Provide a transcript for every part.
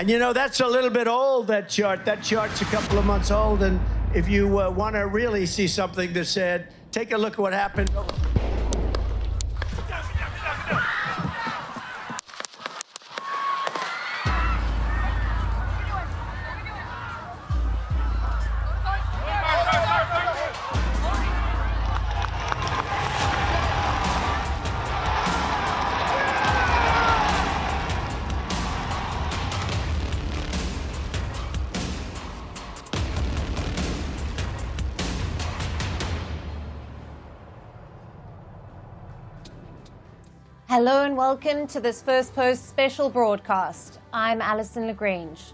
And you know, that's a little bit old, that chart. That chart's a couple of months old. And if you want to really see something that's said, take a look at what happened. Hello and welcome to this Firstpost special broadcast. I'm Alison LaGrange.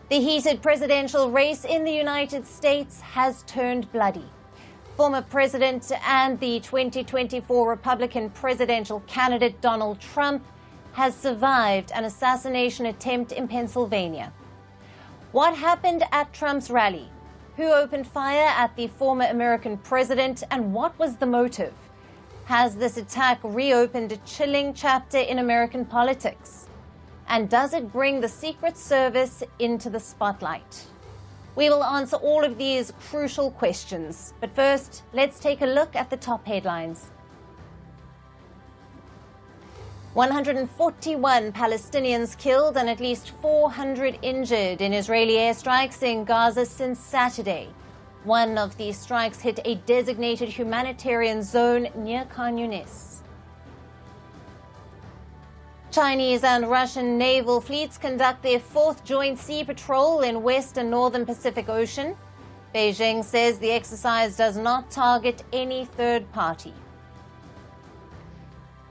The heated presidential race in the United States has turned bloody. Former President and the 2024 Republican presidential candidate Donald Trump has survived an assassination attempt in Pennsylvania. What happened at Trump's rally? Who opened fire at the former American president, and what was the motive? Has this attack reopened a chilling chapter in American politics? And does it bring the Secret Service into the spotlight? We will answer all of these crucial questions. But first, let's take a look at the top headlines. 141 Palestinians killed and at least 400 injured in Israeli airstrikes in Gaza since Saturday. One of these strikes hit a designated humanitarian zone near Khan Yunis. Chinese and Russian naval fleets conduct their fourth joint sea patrol in West and Northern Pacific Ocean. Beijing says the exercise does not target any third party.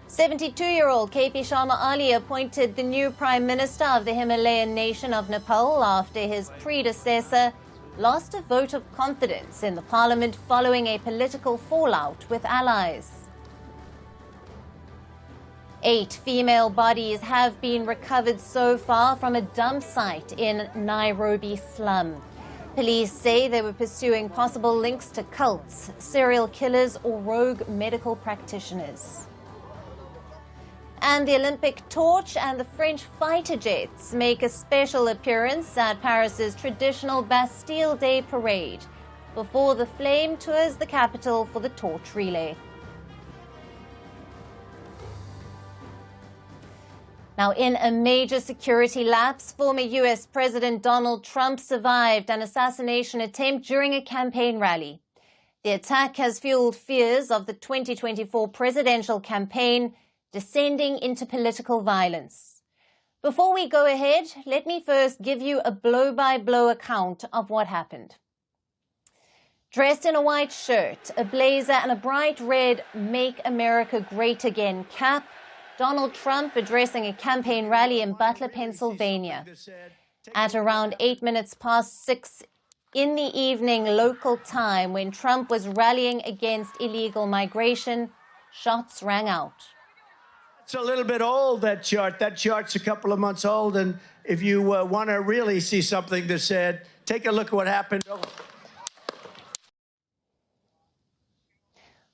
72-year-old KP Sharma Ali appointed the new Prime Minister of the Himalayan nation of Nepal after his predecessor lost a vote of confidence in the parliament following a political fallout with allies. 8 female bodies have been recovered so far from a dump site in Nairobi slum. Police say they were pursuing possible links to cults, serial killers, or rogue medical practitioners. And the Olympic torch and the French fighter jets make a special appearance at Paris's traditional Bastille Day parade before the flame tours the capital for the torch relay. Now, in a major security lapse, former U.S. President Donald Trump survived an assassination attempt during a campaign rally. The attack has fueled fears of the 2024 presidential campaign descending into political violence. Before we go ahead, let me first give you a blow-by-blow account of what happened. Dressed in a white shirt, a blazer, and a bright red "Make America Great Again" cap, Donald Trump addressing a campaign rally in Butler, Pennsylvania. At around 6 in the evening local time, when Trump was rallying against illegal migration, shots rang out. It's a little bit old, that chart. That chart's a couple of months old. And if you want to really see something that's said, take a look at what happened.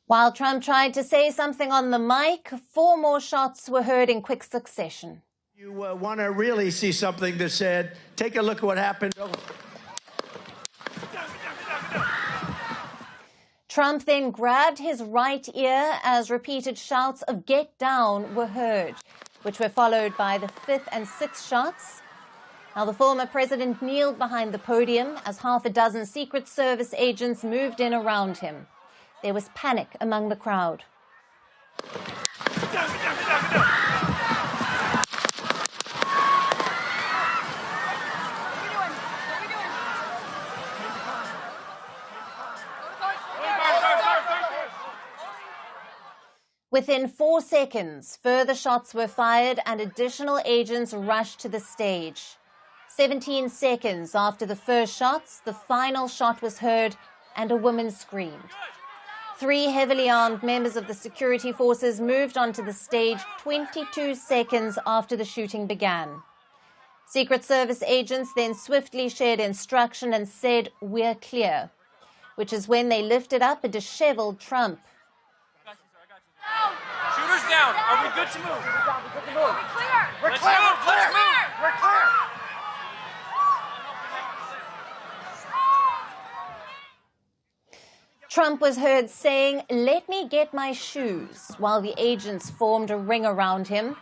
While Trump tried to say something on the mic, 4 more shots were heard in quick succession. You want to really see something that's said, take a look at what happened. Trump then grabbed his right ear as repeated shouts of "Get down" were heard, which were followed by the 5th and 6th shots. Now, the former president kneeled behind the podium as half a dozen Secret Service agents moved in around him. There was panic among the crowd. Within 4 seconds, further shots were fired and additional agents rushed to the stage. 17 seconds after the first shots, the final shot was heard and a woman screamed. 3 heavily armed members of the security forces moved onto the stage 22 seconds after the shooting began. Secret Service agents then swiftly shared instruction and said, "We're clear," which is when they lifted up a disheveled Trump. Shooters down. Are we good to move? We're clear. We're clear. We're clear. We're clear. Trump was heard saying, "Let me get my shoes," while the agents formed a ring around him.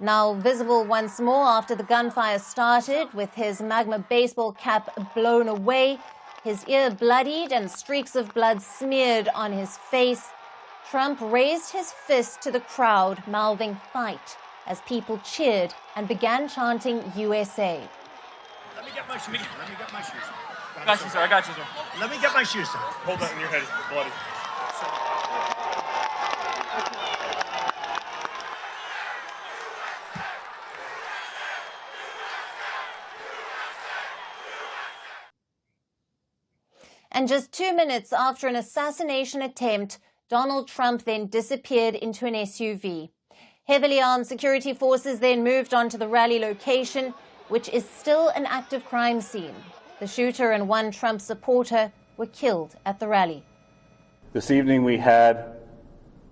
Now visible once more after the gunfire started, with his magma baseball cap blown away, his ear bloodied and streaks of blood smeared on his face, Trump raised his fist to the crowd, mouthing "fight," as people cheered and began chanting USA. Let me get my shoes. Let me get my shoes. I got you, sir. I got you, sir. Let me get my shoes, sir. Hold that in your head. It's bloody. And just 2 minutes after an assassination attempt, Donald Trump then disappeared into an SUV. Heavily armed security forces then moved on to the rally location, which is still an active crime scene. The shooter and one Trump supporter were killed at the rally. This evening we had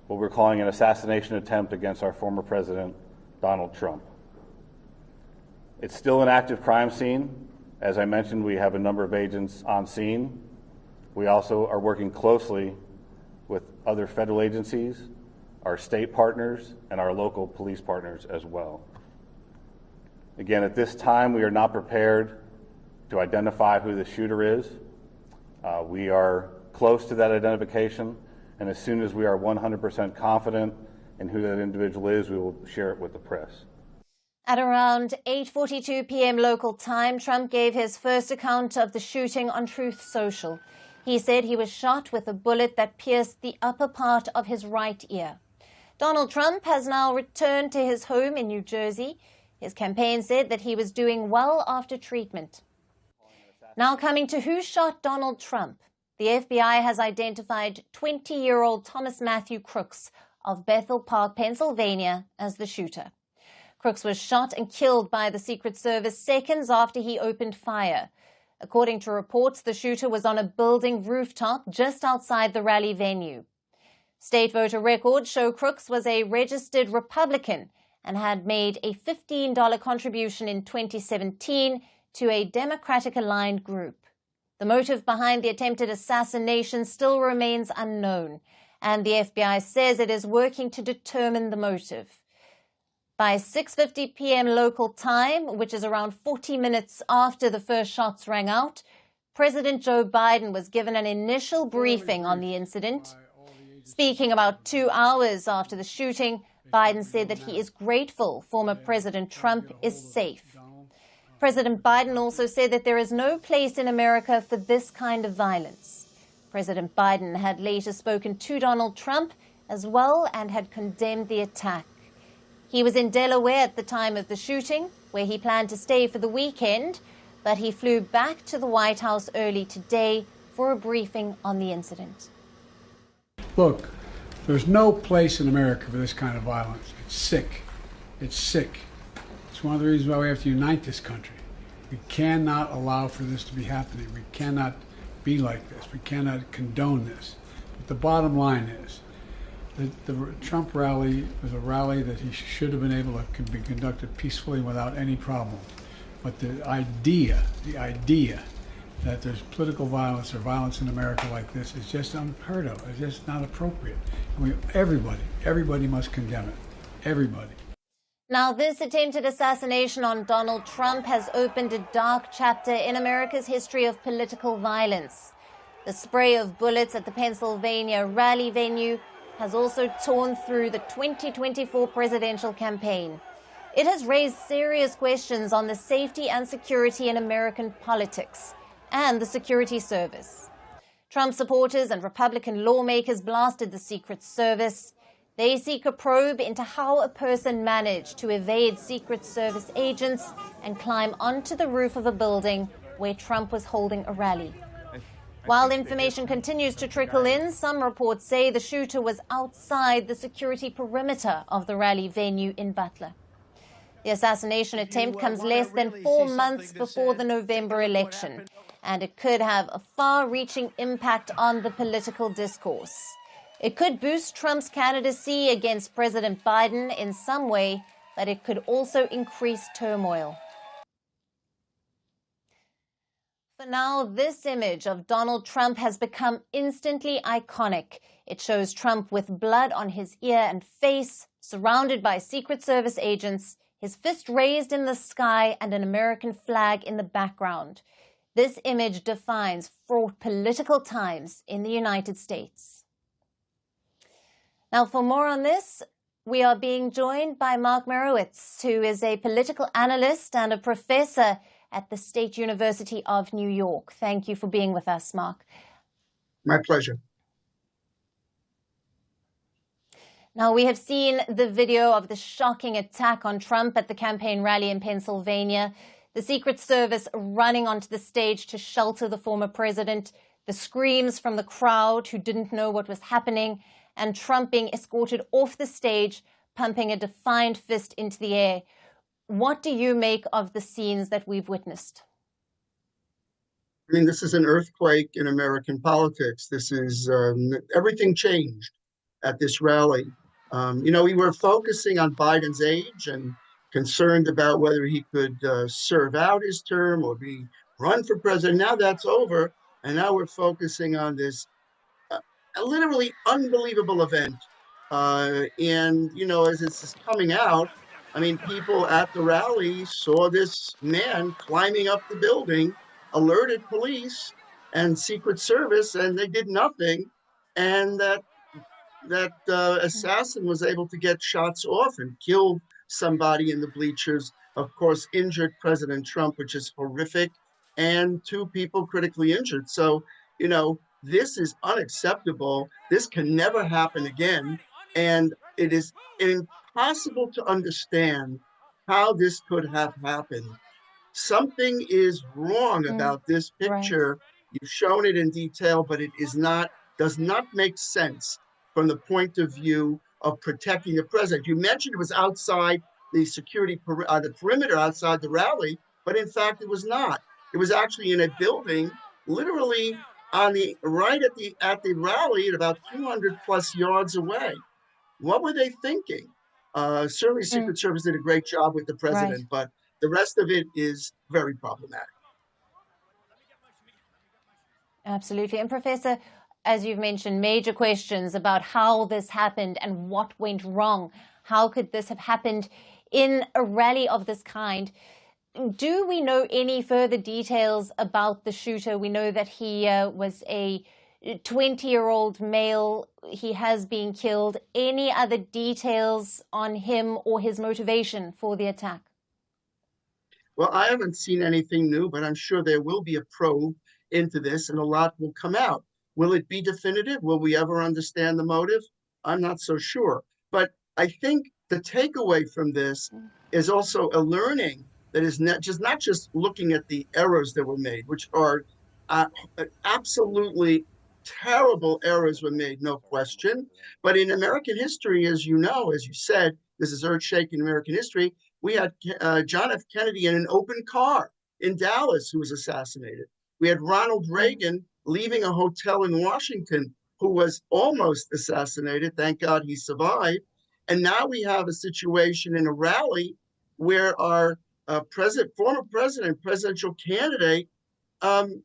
what we're calling an assassination attempt against our former president, Donald Trump. It's still an active crime scene. As I mentioned, we have a number of agents on scene. We also are working closely with other federal agencies, our state partners, and our local police partners as well. Again, at this time, we are not prepared to identify who the shooter is. We are close to that identification, and as soon as we are 100% confident in who that individual is, we will share it with the press. At around 8:42 p.m. local time, Trump gave his first account of the shooting on Truth Social. He said he was shot with a bullet that pierced the upper part of his right ear. Donald Trump has now returned to his home in New Jersey. His campaign said that he was doing well after treatment. Now coming to who shot Donald Trump. The FBI has identified 20-year-old Thomas Matthew Crooks of Bethel Park, Pennsylvania, as the shooter. Crooks was shot and killed by the Secret Service seconds after he opened fire. According to reports, the shooter was on a building rooftop just outside the rally venue. State voter records show Crooks was a registered Republican and had made a $15 contribution in 2017 to a Democratic-aligned group. The motive behind the attempted assassination still remains unknown, and the FBI says it is working to determine the motive. By 6:50 p.m. local time, which is around 40 minutes after the first shots rang out, President Joe Biden was given an initial briefing on the incident. Speaking about 2 hours after the shooting, Biden said that he is grateful former President Trump is safe. President Biden also said that there is no place in America for this kind of violence. President Biden had later spoken to Donald Trump as well and had condemned the attack. He was in Delaware at the time of the shooting, where he planned to stay for the weekend, but he flew back to the White House early today for a briefing on the incident. Look, there's no place in America for this kind of violence. It's sick. It's sick. It's one of the reasons why we have to unite this country. We cannot allow for this to be happening. We cannot be like this. We cannot condone this. But the bottom line is, the Trump rally was a rally that he should have been able to be conducted peacefully without any problem. But the idea that there's political violence or violence in America like this is just unheard of. It's just not appropriate. Everybody must condemn it. Everybody. Now, this attempted assassination on Donald Trump has opened a dark chapter in America's history of political violence. The spray of bullets at the Pennsylvania rally venue has also torn through the 2024 presidential campaign. It has raised serious questions on the safety and security in American politics and the security service. Trump supporters and Republican lawmakers blasted the Secret Service. They seek a probe into how a person managed to evade Secret Service agents and climb onto the roof of a building where Trump was holding a rally. While information continues to trickle in, some reports say the shooter was outside the security perimeter of the rally venue in Butler. The assassination attempt comes less than 4 months before the November election, and it could have a far-reaching impact on the political discourse. It could boost Trump's candidacy against President Biden in some way, but it could also increase turmoil. For now, this image of Donald Trump has become instantly iconic. It shows Trump with blood on his ear and face, surrounded by Secret Service agents, his fist raised in the sky and an American flag in the background. This image defines fraught political times in the United States. Now, for more on this, we are being joined by Mark Merowitz, who is a political analyst and a professor at the State University of New York. Thank you for being with us, Mark. My pleasure. Now, we have seen the video of the shocking attack on Trump at the campaign rally in Pennsylvania, the Secret Service running onto the stage to shelter the former president, the screams from the crowd who didn't know what was happening, and Trump being escorted off the stage, pumping a defiant fist into the air. What do you make of the scenes that we've witnessed? I mean, this is an earthquake in American politics. This is everything changed at this rally. We were focusing on Biden's age and concerned about whether he could serve out his term or be run for president. Now that's over, and now we're focusing on this a literally unbelievable event. As this is coming out, I mean, people at the rally saw this man climbing up the building, alerted police and Secret Service, and they did nothing. And that assassin was able to get shots off and killed somebody in the bleachers, of course, injured President Trump, which is horrific, and 2 people critically injured. So, this is unacceptable. This can never happen again. And it is impossible to understand how this could have happened. Something is wrong about this picture. Right. You've shown it in detail, but it does not make sense from the point of view of protecting the president. You mentioned it was outside the security, the perimeter outside the rally, but in fact, it was not. It was actually in a building, literally on the right at the rally, at about 200 plus yards away. What were they thinking? Certainly, Secret Service did a great job with the president, but the rest of it is very problematic. Absolutely. And Professor, as you've mentioned, major questions about how this happened and what went wrong. How could this have happened in a rally of this kind? Do we know any further details about the shooter? We know that he was a 20-year-old male. He has been killed. Any other details on him or his motivation for the attack? Well, I haven't seen anything new, but I'm sure there will be a probe into this and a lot will come out. Will it be definitive? Will we ever understand the motive? I'm not so sure. But I think the takeaway from this is also a learning that is not just looking at the errors that were made, which are absolutely terrible errors were made, no question. But in American history, as you know, as you said, this is earth-shaking American history. We had John F. Kennedy in an open car in Dallas who was assassinated. We had Ronald Reagan leaving a hotel in Washington who was almost assassinated. Thank God he survived. And now we have a situation in a rally where our former presidential candidate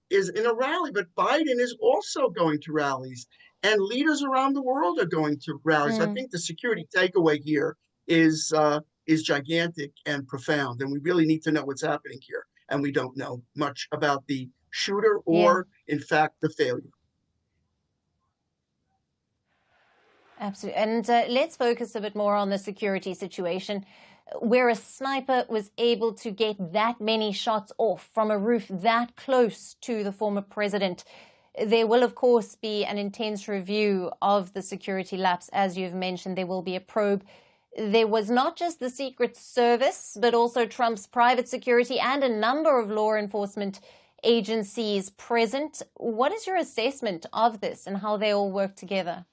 is in a rally, but Biden is also going to rallies, and leaders around the world are going to rallies. I think the security takeaway here is gigantic and profound, and we really need to know what's happening here. And we don't know much about the shooter or, in fact, the failure. Absolutely. And let's focus a bit more on the security situation, where a sniper was able to get that many shots off from a roof that close to the former president. There will, of course, be an intense review of the security lapse. As you've mentioned, there will be a probe. There was not just the Secret Service, but also Trump's private security and a number of law enforcement agencies present. What is your assessment of this and how they all work together?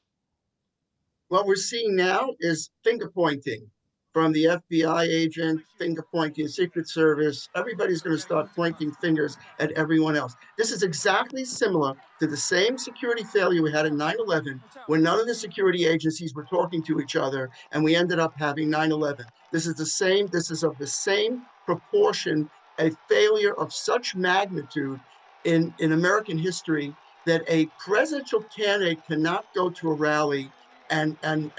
What we're seeing now is finger pointing from the FBI agent, finger pointing, Secret Service. Everybody's going to start pointing fingers at everyone else. This is exactly similar to the same security failure we had in 9/11, when none of the security agencies were talking to each other, and we ended up having 9/11. This is of the same proportion, a failure of such magnitude. in American history that a presidential candidate cannot go to a rally and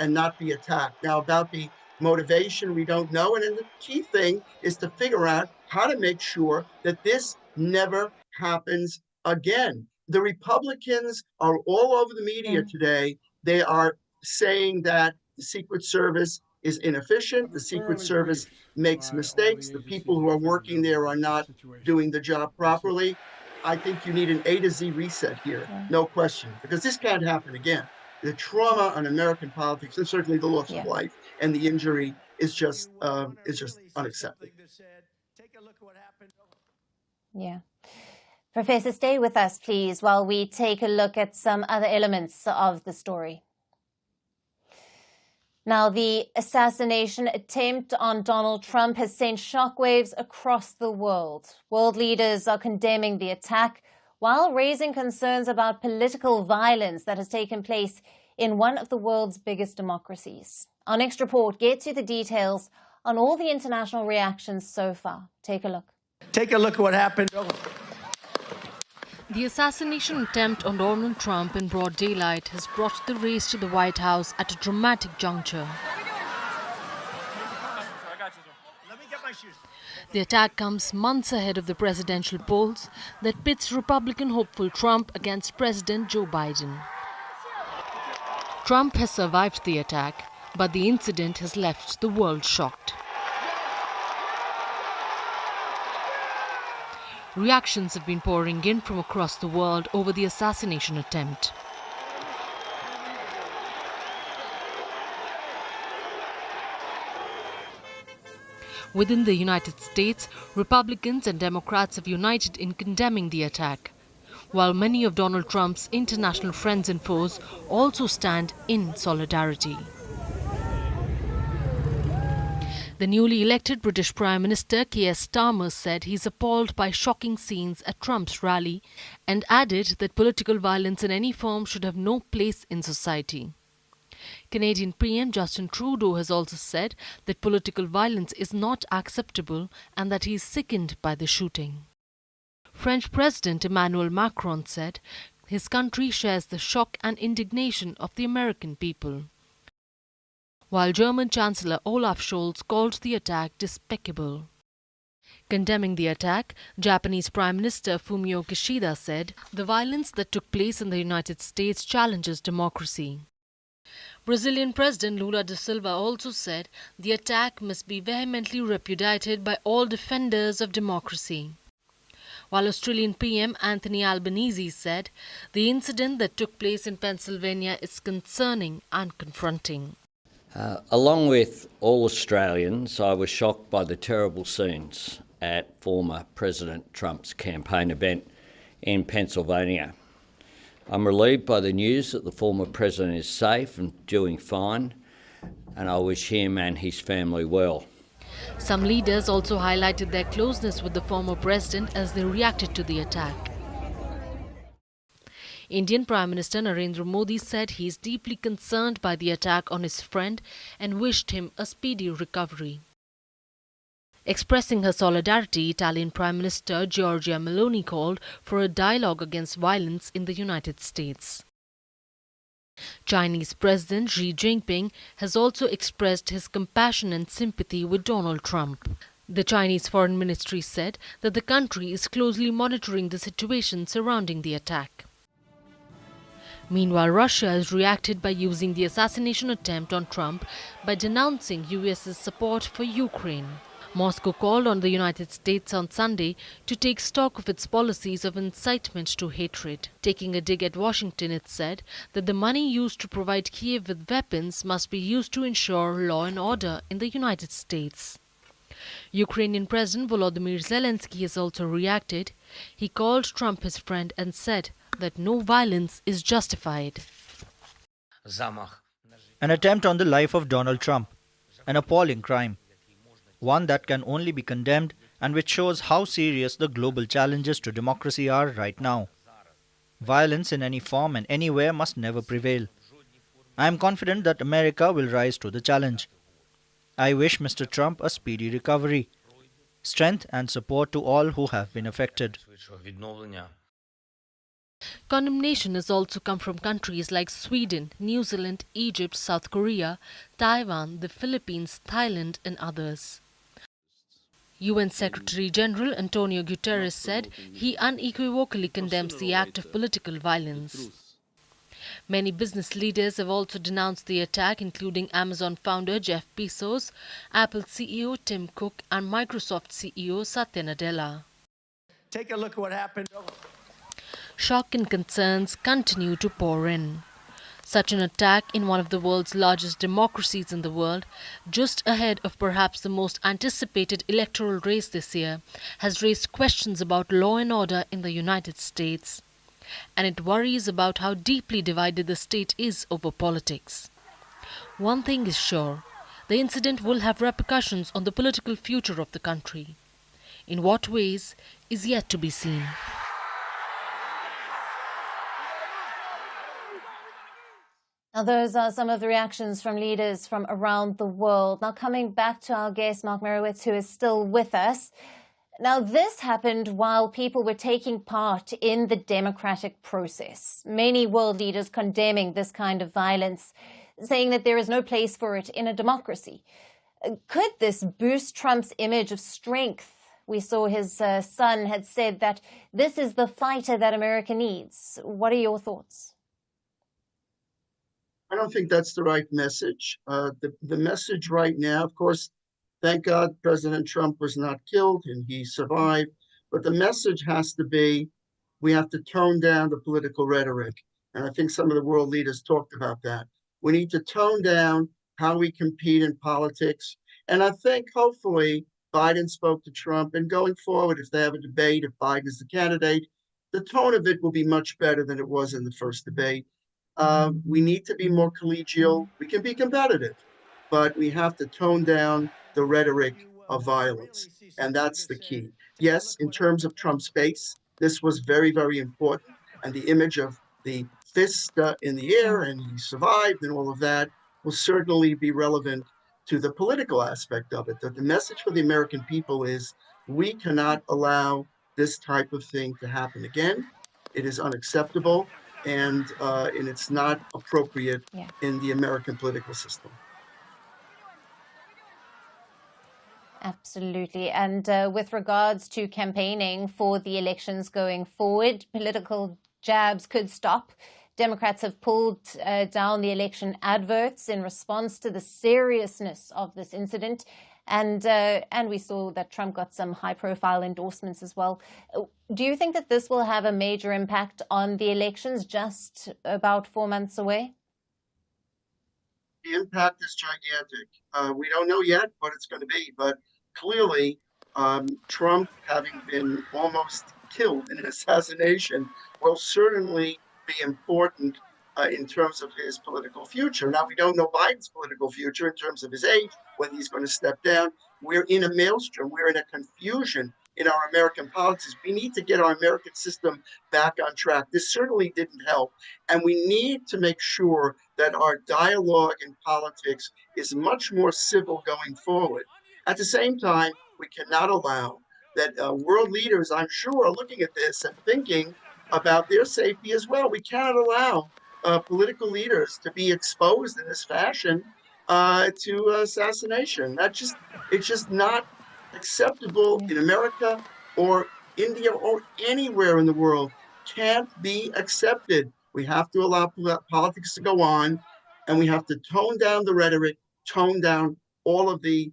not be attacked. Now, about the motivation, we don't know. And then the key thing is to figure out how to make sure that this never happens again. The Republicans are all over the media today. They are saying that the Secret Service is inefficient. The Secret Thoroughly Service briefed makes by all mistakes. the The agencies people who and are federal working there are government on not the situation. doing the job properly. I think you need an A to Z reset here, no question, because this can't happen again. The trauma on American politics, and certainly the loss of Yeah. life and the injury, is just You want to really see unacceptable. something that's said, take a look at what happened. Yeah. Professor, stay with us, please, while we take a look at some other elements of the story. Now, the assassination attempt on Donald Trump has sent shockwaves across the world. World leaders are condemning the attack while raising concerns about political violence that has taken place in one of the world's biggest democracies. Our next report gets you the details on all the international reactions so far. Take a look. Take a look at what happened. The assassination attempt on Donald Trump in broad daylight has brought the race to the White House at a dramatic juncture. Let me get my shoes. The attack comes months ahead of the presidential polls that pits Republican hopeful Trump against President Joe Biden. Trump has survived the attack, but the incident has left the world shocked. Reactions have been pouring in from across the world over the assassination attempt. Within the United States, Republicans and Democrats have united in condemning the attack, while many of Donald Trump's international friends and foes also stand in solidarity. The newly elected British Prime Minister Keir Starmer said he's appalled by shocking scenes at Trump's rally and added that political violence in any form should have no place in society. Canadian PM Justin Trudeau has also said that political violence is not acceptable and that he is sickened by the shooting. French President Emmanuel Macron said his country shares the shock and indignation of the American people, while German Chancellor Olaf Scholz called the attack despicable. Condemning the attack, Japanese Prime Minister Fumio Kishida said the violence that took place in the United States challenges democracy. Brazilian President Lula da Silva also said the attack must be vehemently repudiated by all defenders of democracy. While Australian PM Anthony Albanese said the incident that took place in Pennsylvania is concerning and confronting. Along with all Australians, I was shocked by the terrible scenes at former President Trump's campaign event in Pennsylvania. I'm relieved by the news that the former president is safe and doing fine, and I wish him and his family well. Some leaders also highlighted their closeness with the former president as they reacted to the attack. Indian Prime Minister Narendra Modi said he is deeply concerned by the attack on his friend and wished him a speedy recovery. Expressing her solidarity, Italian Prime Minister Giorgia Meloni called for a dialogue against violence in the United States. Chinese President Xi Jinping has also expressed his compassion and sympathy with Donald Trump. The Chinese Foreign Ministry said that the country is closely monitoring the situation surrounding the attack. Meanwhile, Russia has reacted by using the assassination attempt on Trump by denouncing US's support for Ukraine. Moscow called on the United States on Sunday to take stock of its policies of incitement to hatred. Taking a dig at Washington, it said that the money used to provide Kiev with weapons must be used to ensure law and order in the United States. Ukrainian President Volodymyr Zelensky has also reacted. He called Trump his friend and said that no violence is justified. An attempt on the life of Donald Trump, an appalling crime, one that can only be condemned and which shows how serious the global challenges to democracy are right now. Violence in any form and anywhere must never prevail. I am confident that America will rise to the challenge. I wish Mr. Trump a speedy recovery, strength and support to all who have been affected. Condemnation has also come from countries like Sweden, New Zealand, Egypt, South Korea, Taiwan, the Philippines, Thailand, and others. UN Secretary General Antonio Guterres said he unequivocally condemns the act of political violence. Many business leaders have also denounced the attack, including Amazon founder Jeff Bezos, Apple CEO Tim Cook, and Microsoft CEO Satya Nadella. Take a look at what happened. Shock and concerns continue to pour in. Such an attack in one of the world's largest democracies in the world, just ahead of perhaps the most anticipated electoral race this year, has raised questions about law and order in the United States. And it worries about how deeply divided the state is over politics. One thing is sure, the incident will have repercussions on the political future of the country. In what ways is yet to be seen. Now, those are some of the reactions from leaders from around the world. Now, coming back to our guest, Mark Merowitz, who is still with us. Now, this happened while people were taking part in the democratic process. Many world leaders condemning this kind of violence, saying that there is no place for it in a democracy. Could this boost Trump's image of strength? We saw his son had said that this is the fighter that America needs. What are your thoughts? I don't think that's the right message. The message right now, of course, thank God President Trump was not killed and he survived. But the message has to be, we have to tone down the political rhetoric. And I think some of the world leaders talked about that. We need to tone down how we compete in politics. And I think hopefully Biden spoke to Trump, and going forward, if they have a debate, if Biden is the candidate, the tone of it will be much better than it was in the first debate. We need to be more collegial. We can be competitive, but we have to tone down the rhetoric of violence. And that's the key. Yes, in terms of Trump's base, this was very, very important. And the image of the fist in the air and he survived and all of that will certainly be relevant to the political aspect of it. That the message for the American people is we cannot allow this type of thing to happen again. It is unacceptable. And it's not appropriate in the American political system. Absolutely. And with regards to campaigning for the elections going forward, political jabs could stop. Democrats have pulled down the election adverts in response to the seriousness of this incident. And we saw that Trump got some high-profile endorsements as well. Do you think that this will have a major impact on the elections just about 4 months away? The impact is gigantic. We don't know yet what it's going to be, but clearly Trump, having been almost killed in an assassination, will certainly be important in terms of his political future. Now, we don't know Biden's political future in terms of his age, whether he's going to step down. We're in a maelstrom. We're in a confusion in our American politics. We need to get our American system back on track. This certainly didn't help. And we need to make sure that our dialogue in politics is much more civil going forward. At the same time, we cannot allow that world leaders, I'm sure, are looking at this and thinking about their safety as well. We cannot allow political leaders to be exposed in this fashion to assassination. It's just not acceptable in America or India or anywhere in the world. Can't be accepted. We have to allow politics to go on, and we have to tone down the rhetoric, tone down all of the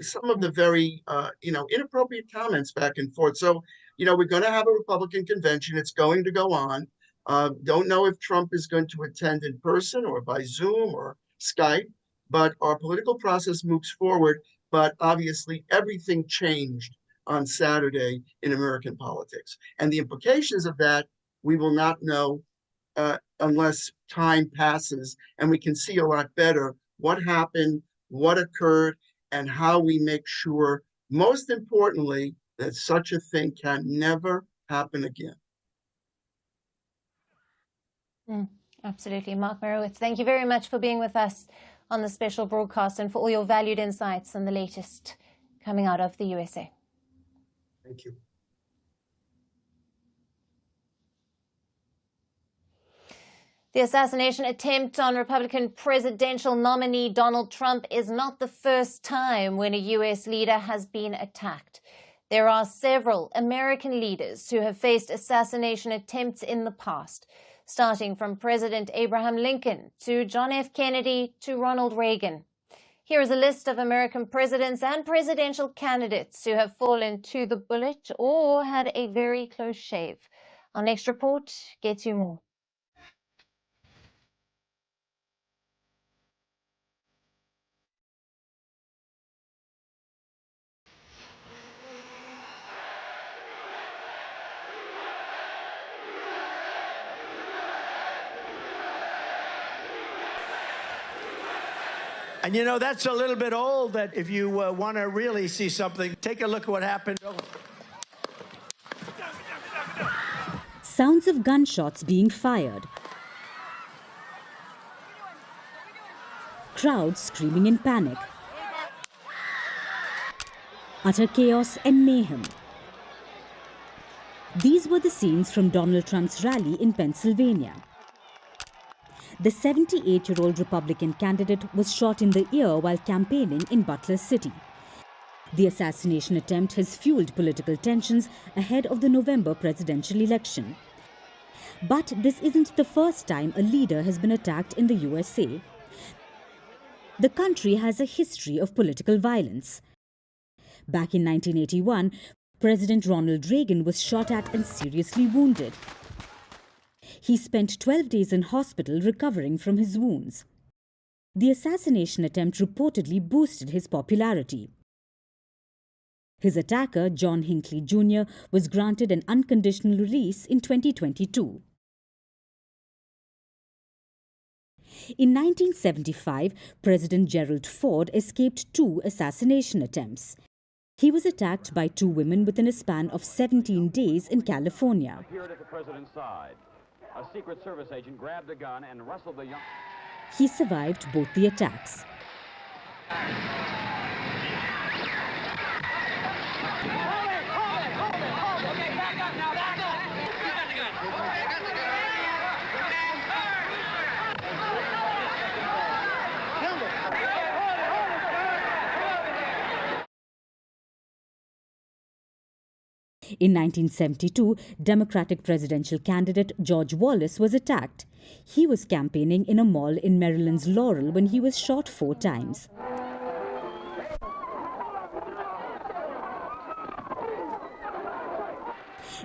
some of the very inappropriate comments back and forth. So we're going to have a Republican convention. It's going to go on. Don't know if Trump is going to attend in person or by Zoom or Skype, but our political process moves forward. But obviously, everything changed on Saturday in American politics. And the implications of that, we will not know unless time passes and we can see a lot better what happened, what occurred, and how we make sure, most importantly, that such a thing can never happen again. Absolutely. Mark Merowitz, thank you very much for being with us on the special broadcast and for all your valued insights on the latest coming out of the USA. Thank you. The assassination attempt on Republican presidential nominee Donald Trump is not the first time when a U.S. leader has been attacked. There are several American leaders who have faced assassination attempts in the past, starting from President Abraham Lincoln to John F. Kennedy to Ronald Reagan. Here is a list of American presidents and presidential candidates who have fallen to the bullet or had a very close shave. Our next report gets you more. And you know, that's a little bit old, that if you want to really see something, take a look at what happened. Sounds of gunshots being fired. Crowds screaming in panic. Utter chaos and mayhem. These were the scenes from Donald Trump's rally in Pennsylvania. The 78-year-old Republican candidate was shot in the ear while campaigning in Butler City. The assassination attempt has fueled political tensions ahead of the November presidential election. But this isn't the first time a leader has been attacked in the USA. The country has a history of political violence. Back in 1981, President Ronald Reagan was shot at and seriously wounded. He spent 12 days in hospital recovering from his wounds. The assassination attempt reportedly boosted his popularity. His attacker, John Hinckley Jr., was granted an unconditional release in 2022. In 1975, President Gerald Ford escaped 2 assassination attempts. He was attacked by 2 women within a span of 17 days in California. Appeared at the president's side. A Secret Service agent grabbed a gun and wrestled the young... He survived both the attacks. In 1972, Democratic presidential candidate George Wallace was attacked. He was campaigning in a mall in Maryland's Laurel when he was shot 4 times.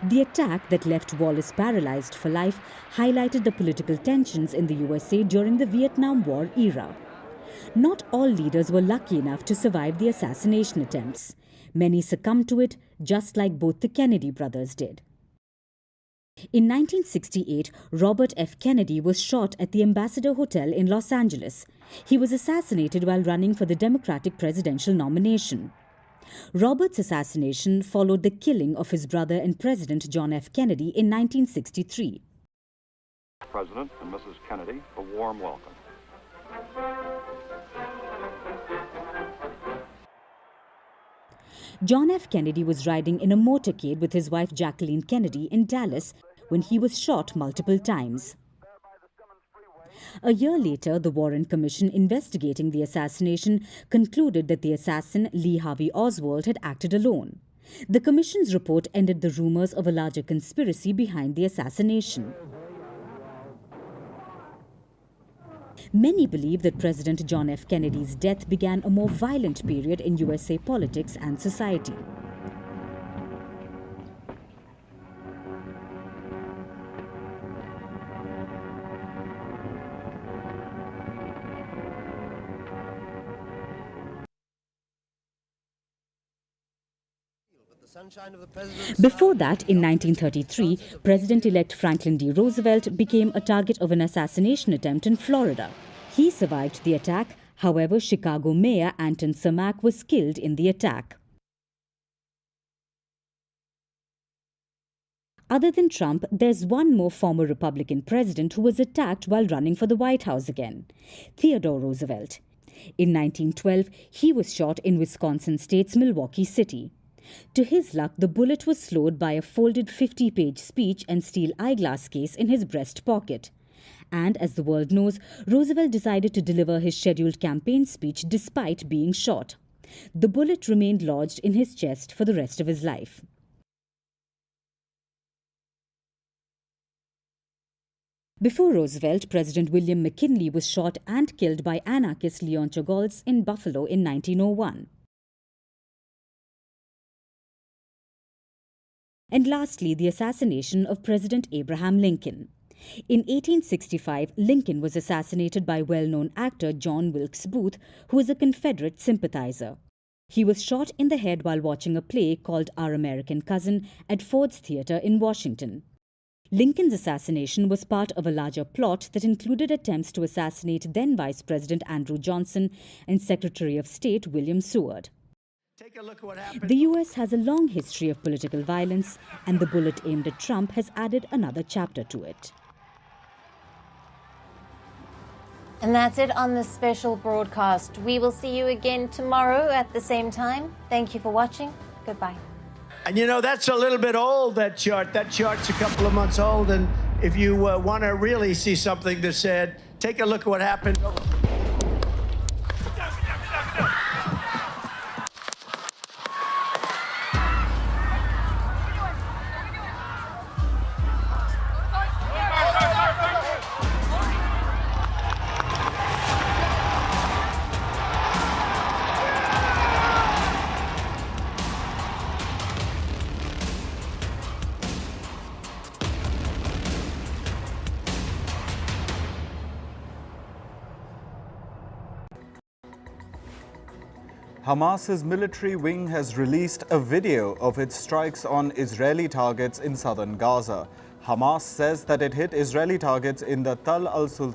The attack that left Wallace paralyzed for life highlighted the political tensions in the USA during the Vietnam War era. Not all leaders were lucky enough to survive the assassination attempts. Many succumbed to it, just like both the Kennedy brothers did. In 1968, Robert F. Kennedy was shot at the Ambassador Hotel in Los Angeles. He was assassinated while running for the Democratic presidential nomination. Robert's assassination followed the killing of his brother and President John F. Kennedy in 1963. President and Mrs. Kennedy, a warm welcome. John F. Kennedy was riding in a motorcade with his wife Jacqueline Kennedy in Dallas when he was shot multiple times. A year later, the Warren Commission investigating the assassination concluded that the assassin, Lee Harvey Oswald, had acted alone. The commission's report ended the rumors of a larger conspiracy behind the assassination. Many believe that President John F. Kennedy's death began a more violent period in USA politics and society. Before that, in 1933, President-elect Franklin D. Roosevelt became a target of an assassination attempt in Florida. He survived the attack. However, Chicago Mayor Anton Cermak was killed in the attack. Other than Trump, there's one more former Republican president who was attacked while running for the White House again: Theodore Roosevelt. In 1912, he was shot in Wisconsin State's Milwaukee City. To his luck, the bullet was slowed by a folded 50-page speech and steel eyeglass case in his breast pocket. And as the world knows, Roosevelt decided to deliver his scheduled campaign speech despite being shot. The bullet remained lodged in his chest for the rest of his life. Before Roosevelt, President William McKinley was shot and killed by anarchist Leon Czolgosz in Buffalo in 1901. And lastly, the assassination of President Abraham Lincoln. In 1865, Lincoln was assassinated by well-known actor John Wilkes Booth, who was a Confederate sympathizer. He was shot in the head while watching a play called Our American Cousin at Ford's Theatre in Washington. Lincoln's assassination was part of a larger plot that included attempts to assassinate then Vice President Andrew Johnson and Secretary of State William Seward. Take a look at what happened. The US has a long history of political violence, and the bullet aimed at Trump has added another chapter to it. And that's it on this special broadcast. We will see you again tomorrow at the same time. Thank you for watching. Goodbye. And you know, that's a little bit old, that chart. That chart's a couple of months old. And if you want to really see something that's said, take a look at what happened. Hamas's military wing has released a video of its strikes on Israeli targets in southern Gaza. Hamas says that it hit Israeli targets in the Tal al-Sultan